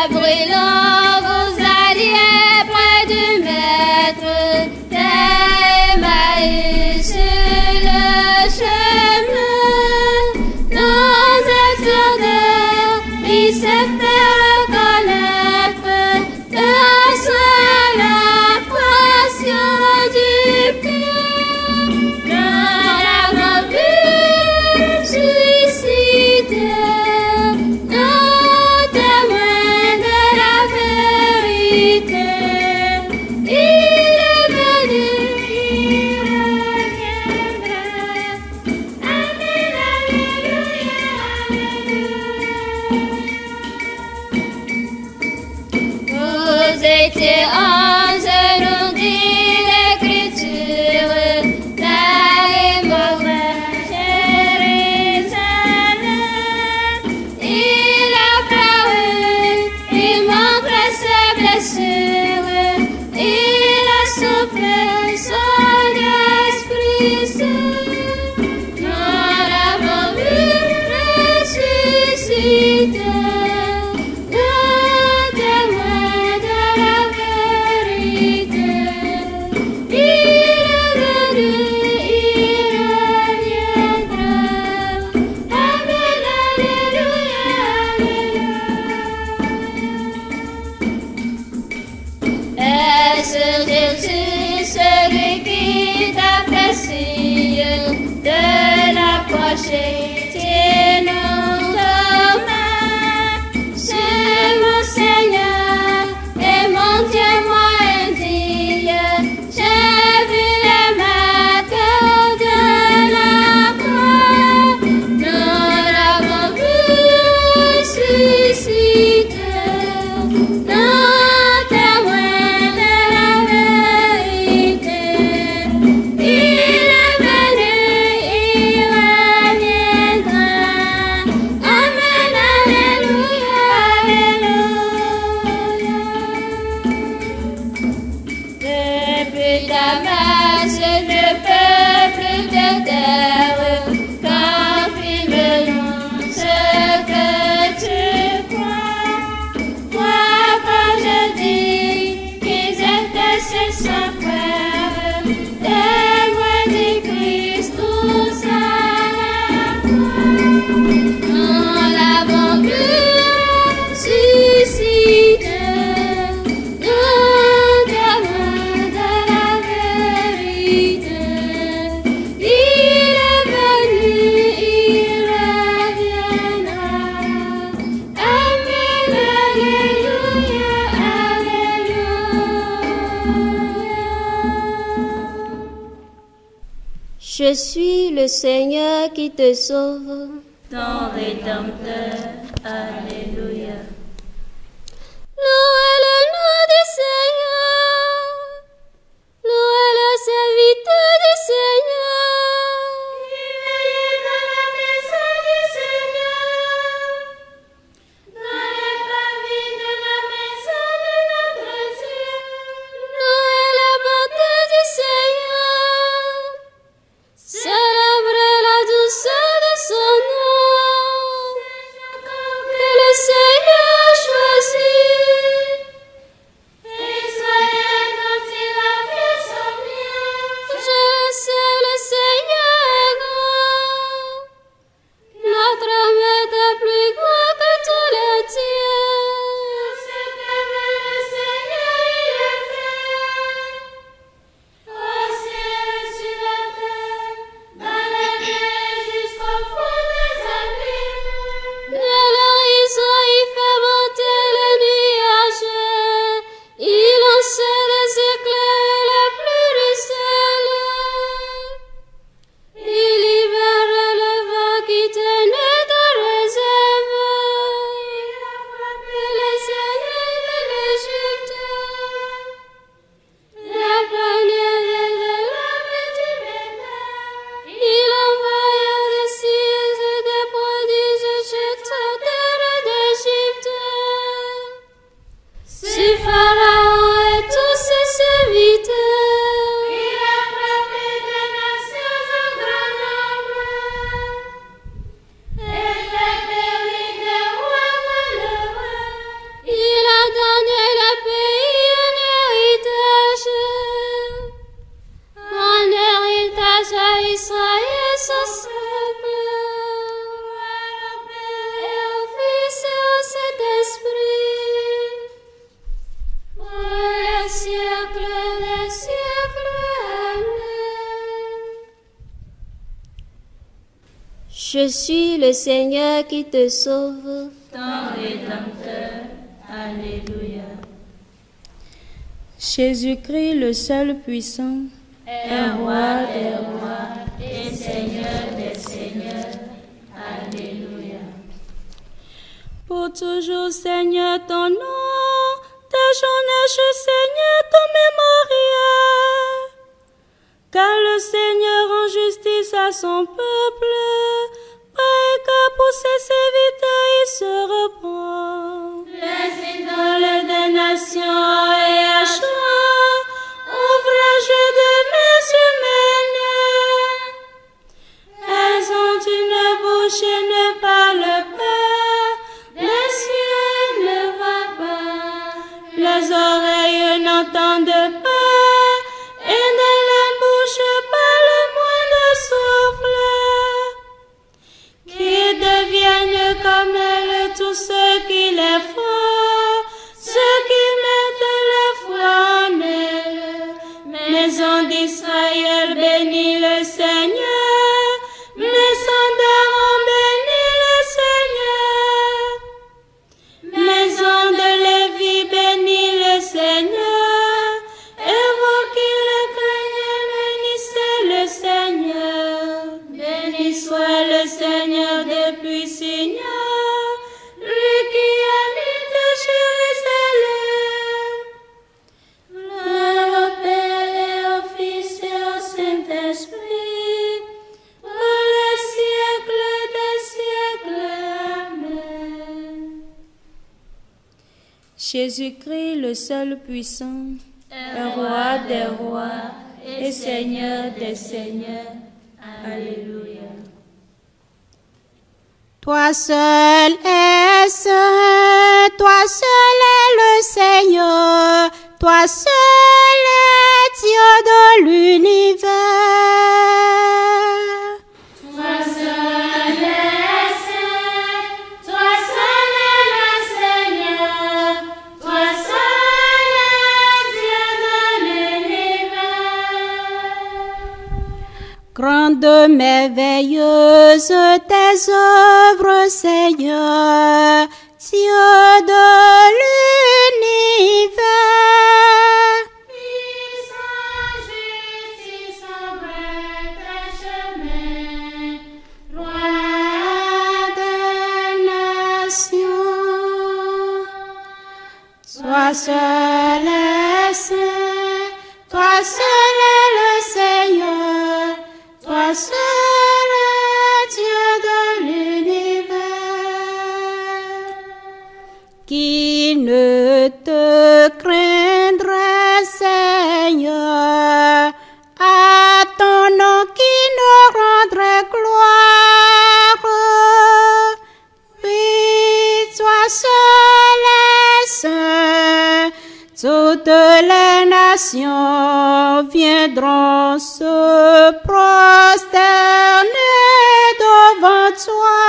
brûlant vos alliés près du maître, d'Emmaüs sur le chemin. Dans cette ardeur, il se fait reconnaître que soit la passion du cœur. Dans la gravure suicidaire, nos témoins de la vérité, il est venu, il reviendra. Amen, alléluia, alléluia. Vous étiez anges, nous dit l'Écriture, d'aller mourir Jérusalem. Il a paru, il montrait ses blessures, il a soufflé son esprit saint. Nous l'avons vu ressusciter, nous témoins de la vérité. Il est venu, il reviendra. Amen, alléluia, alléluia. Est-ce Jésus, celui qui t'a fait signe de l'approcher? Tiens-nous aux mains. C'est mon Seigneur et mon témoin indigne. J'ai vu les marques de la croix. Nous l'avons vu ressusciter, nous témoins de la vérité. Il est venu, il reviendra. Amen, alléluia, alléluia. Depuis Damas, le peuple de terre confirme ce que tu crois. Crois quand je dis qu'ils étaient ses saints frères, témoins du Christ tous à la croix. Nous l'avons vu ressusciter, nous témoins de la vérité. Il est venu, il reviendra. Amen, alléluia, alléluia. Je suis le Seigneur qui te sauve. Ton Rédempteur, alléluia. Louez le nom du Seigneur. Louez le serviteur du Seigneur. Veillez dans la maison du Seigneur, dans les parvis de la maison de notre Dieu. Louez la bonté du Seigneur. Célébrez la douceur de son nom. Que le Seigneur choisit. Et soyez Je suis le Seigneur qui te sauve. Ton Rédempteur. Alléluia. Jésus-Christ, le seul puissant, est roi des rois et Seigneur des seigneurs. Alléluia. Pour toujours, Seigneur, ton nom, ta jeunesse, Seigneur, ton mémorial. Car le Seigneur rend justice à son peuple, car pour ses serviteurs il se reprend. Les idoles des nations et Yahshua, ouvrage de mains humaines. Elles ont une bouche et ne parlent pas, les cieux ne voient pas, les oreilles n'entendent pas, et de la bouche pas le moindre souffle. Qui deviennent comme elles tous ceux qui les font, ceux qui mettent la foi en elles. Maison d'Israël, bénis le Seigneur. Maison d'Aaron, bénis le Seigneur. Maison de Lévi, bénis le Seigneur. Et vous qui le craignez, bénissez le Seigneur. Béni soit le Seigneur depuis Sion, lui qui habite Jérusalem. Gloire au Père et au Fils et au Saint-Esprit, pour les siècles des siècles. Amen. Jésus-Christ, le seul puissant, est roi des rois et Seigneur des seigneurs. Alléluia. Toi seul es saint, toi seul est le Seigneur, toi seul est Dieu de l'univers. Toi seul es saint, toi seul est le Seigneur, toi seul est Dieu de l'univers. Grande, merveilleuse tes œuvres, Seigneur, Dieu de l'univers. Puissant, justice, vrai tes chemins, roi Des nations, toi seul es saint, toi seul est le Seigneur, toi seul est Dieu de l'univers. Qui ne te craindrait, Seigneur, à ton nom qui ne rendrait gloire. Oui, toi seul es saint, toutes les nations viendront se prosterner devant toi.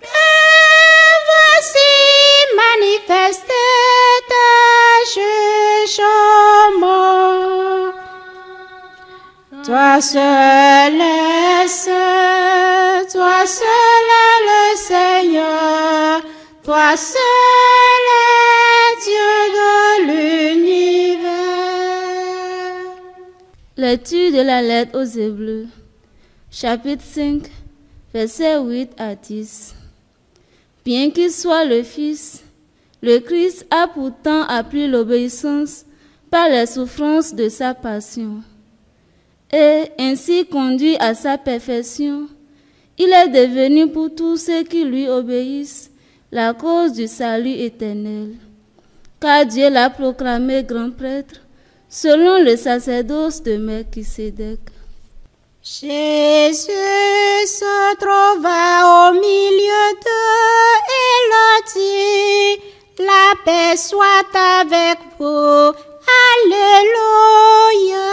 Et voici manifester tes jugements. Toi seul es saint, toi seul est le Seigneur, toi seul est Dieu de l'univers. Lecture de la lettre aux Hébreux, chapitre 5, versets 8 à 10. Bien qu'il soit le Fils, le Christ a pourtant appris l'obéissance par les souffrances de sa passion. Et ainsi conduit à sa perfection, il est devenu pour tous ceux qui lui obéissent la cause du salut éternel. Car Dieu l'a proclamé grand prêtre selon le sacerdoce de Melchisédek. Jésus se trouva au milieu d'eux et leur dit, la paix soit avec vous. Alléluia.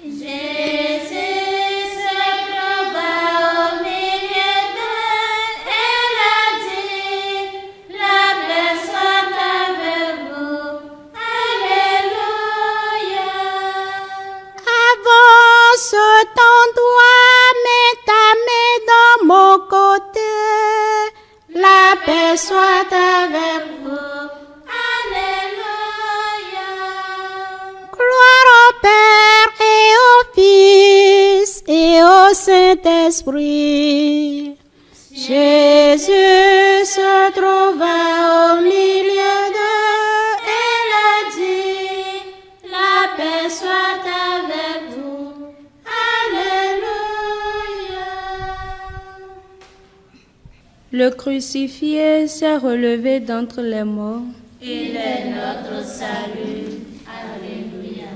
Jésus se trouva au milieu d'eux et leur dit, la paix soit avec vous. Alléluia. Avance ton doigt, paix soit avec vous. Alléluia. Gloire au Père et au Fils et au Saint-Esprit. Jésus se trouva au milieu d'eux et leur dit, La paix soit avec vous. Alléluia. Le crucifié s'est relevé d'entre les morts. Il est notre salut. Alléluia.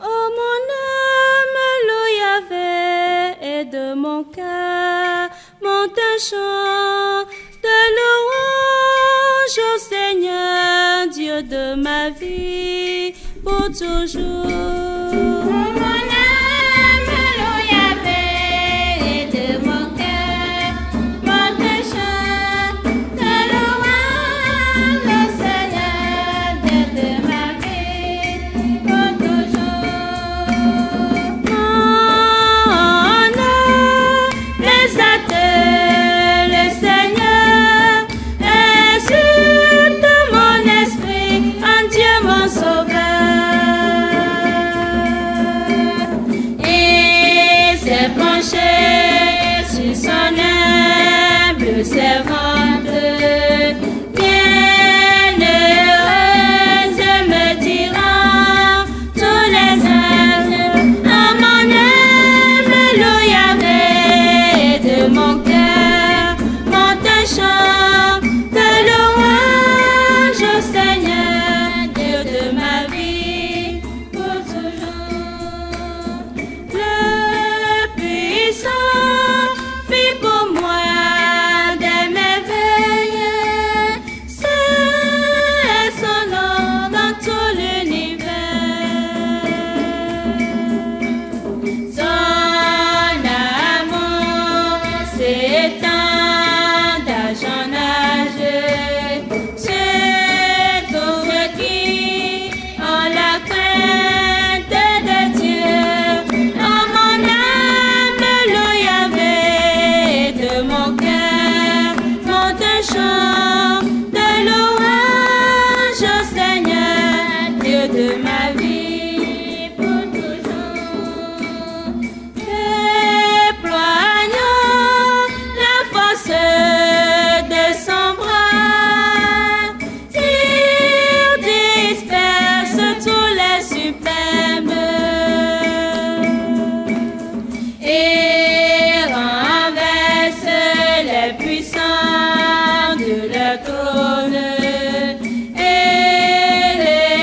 Oh mon âme, loue Yahvé, et de mon cœur monte un chant de louange au Seigneur, Dieu de ma vie, pour toujours. Mon âme loue Yahvé, et de mon cœur monte un chant de louange au Seigneur, Dieu de ma vie, pour toujours. Mon âme exalte le Seigneur, exulte mon esprit en Dieu mon Sauveur. Il s'est penché sur son humble servante. Bienheureuse me diront tous les âges. En mon âme loue Yahvé, et de mon cœur monte un chant de louange au Seigneur, Dieu de ma vie, pour toujours. Le puissant fit pour moi des merveilles. C'est son nom dans tout l'univers. Son amour s'étend d'âge en âge. C'est pour ceux qui ont la crainte de Dieu. En mon âme loue Yahvé, et de mon cœur monte un chant de louange au Seigneur, Dieu de ma vie, pour toujours. Déployons la force de son bras. Il disperse tous les superbes Et renverse les puissants de leur trône, et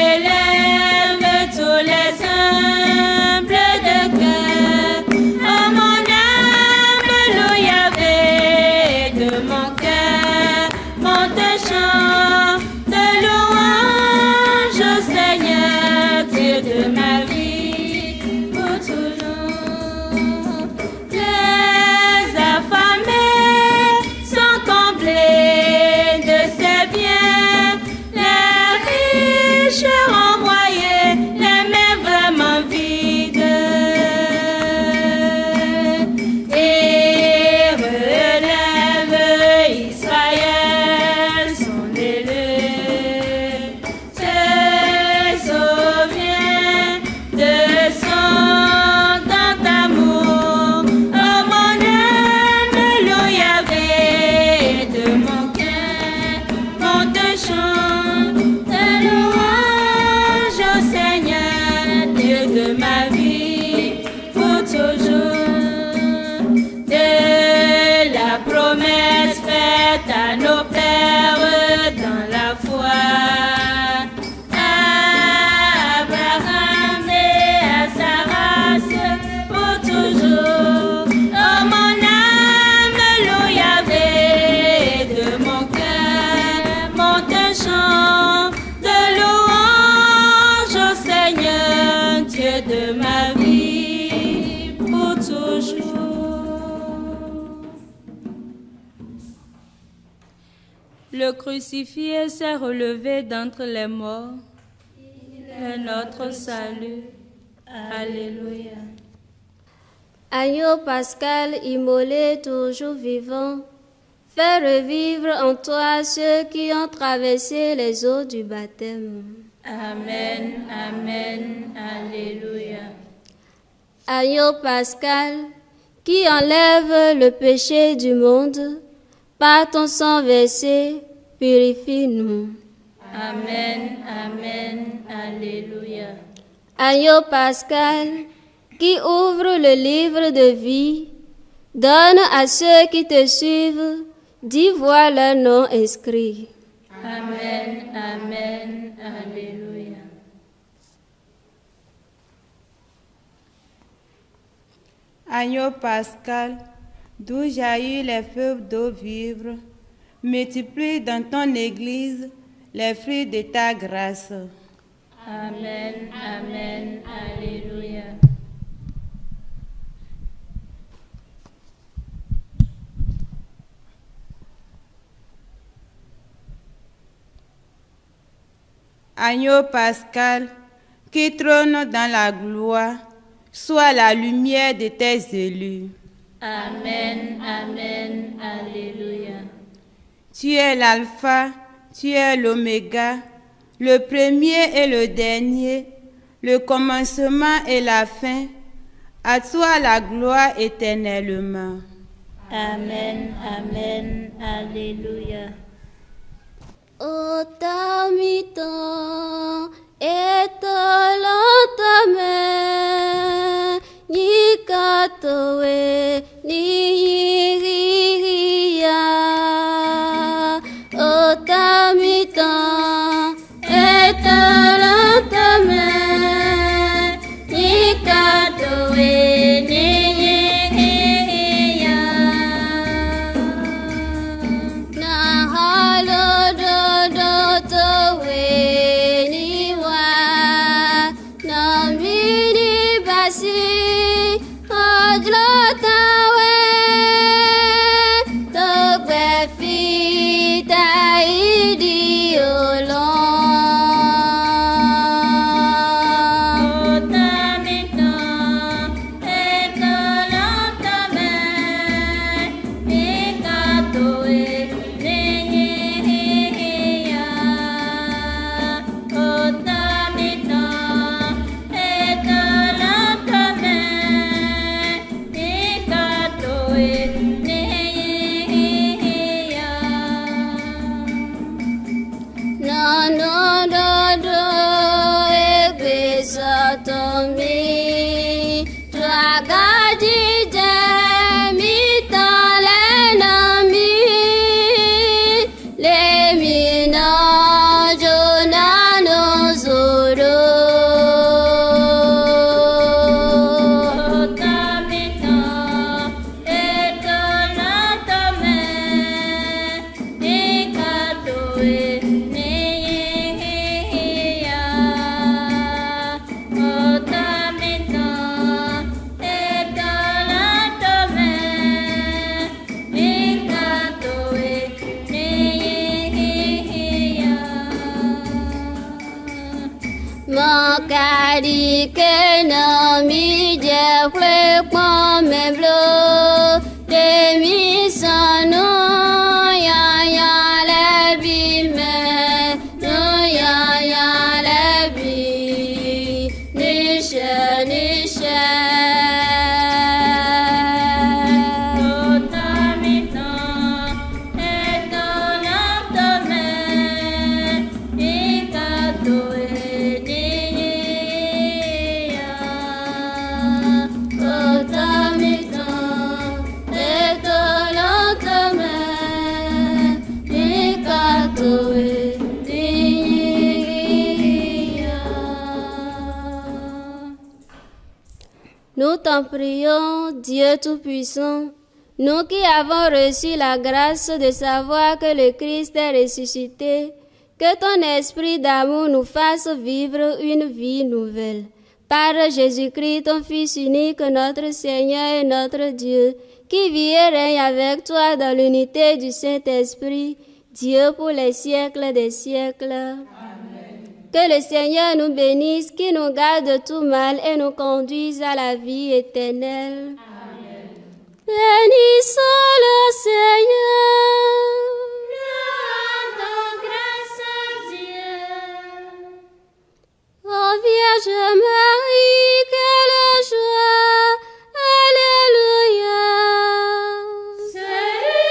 élève tous les humbles de cœur. Oh mon âme loue Yahvé, et de mon cœur monte un chant de louange au Seigneur, Dieu de ma vie, pour toujours. Les affamés sont comblés de ses biens. Les riches renvoyés, les mains vraiment vides. Et relève Israël, son élu, se souvient de son grand amour. Oh mon âme loue Yahvé, et de mon cœur monte un chant de louange au Seigneur, Dieu de ma vie, pour toujours. De la promesse faite à nos pères dans la foi, à Abraham et à sa race, pour toujours. Oh mon âme loue Yahvé, et de mon cœur monte un chant de louange au Seigneur, Dieu de ma vie, pour toujours. Le crucifié s'est relevé d'entre les morts. Il est notre salut. Alléluia. Agneau pascal immolé toujours vivant, Fais revivre en toi ceux qui ont traversé les eaux du baptême. Amen, amen, alléluia. Agneau pascal, qui enlève le péché du monde, par ton sang versé, purifie-nous. Amen, amen, alléluia. Agneau pascal, qui ouvre le livre de vie, donne à ceux qui te suivent d'y voir leur nom inscrit. Amen, amen, alléluia. Agneau pascal, d'où jaillit les fleuves d'eau vive, multiplie dans ton Église les fruits de ta grâce. Amen, amen, alléluia. Agneau pascal, qui trône dans la gloire, sois la lumière de tes élus. Amen, amen, alléluia. Tu es l'alpha, tu es l'oméga, le premier et le dernier, le commencement et la fin. À toi la gloire éternellement. Amen, amen, alléluia. Otamito etolotame nikatoe nihiya. Otamito etolotame nikatoe nihiya. Nahalo Mokari que no mi je fue con me blo de mi sano ya la bi me no ya la bi nisha Nous t'en prions, Dieu Tout-Puissant, nous qui avons reçu la grâce de savoir que le Christ est ressuscité, que ton esprit d'amour nous fasse vivre une vie nouvelle. Par Jésus-Christ, ton Fils unique, notre Seigneur et notre Dieu, qui vit et règne avec toi dans l'unité du Saint-Esprit, Dieu pour les siècles des siècles. Amen. Que le Seigneur nous bénisse, qui nous garde de tout mal et nous conduise à la vie éternelle. Amen. Bénissons le Seigneur. Rendons grâce à Dieu. Ô Vierge Marie, quelle joie! Alléluia! Celui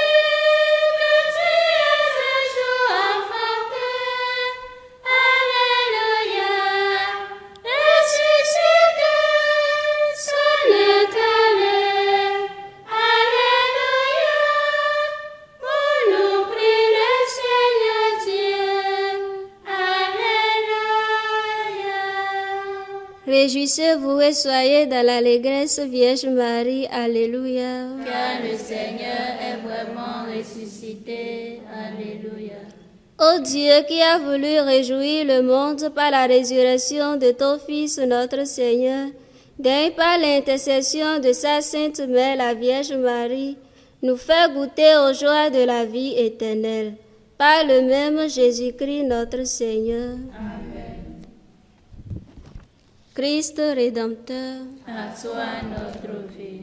que tu es un jour enfanté, Alléluia, ressuscité, son éternel, Alléluia, pour nous prie le Seigneur Dieu, Alléluia. Réjouissez-vous et soyez dans l'allégresse, Vierge Marie. Alléluia. Car le Seigneur est vraiment ressuscité, Alléluia. Ô Dieu qui a voulu réjouir le monde par la résurrection de ton Fils notre Seigneur, daigne par l'intercession de sa Sainte Mère, la Vierge Marie, nous faire goûter aux joies de la vie éternelle. Par le même Jésus-Christ notre Seigneur. Amen. Christ Rédempteur, À toi notre vie.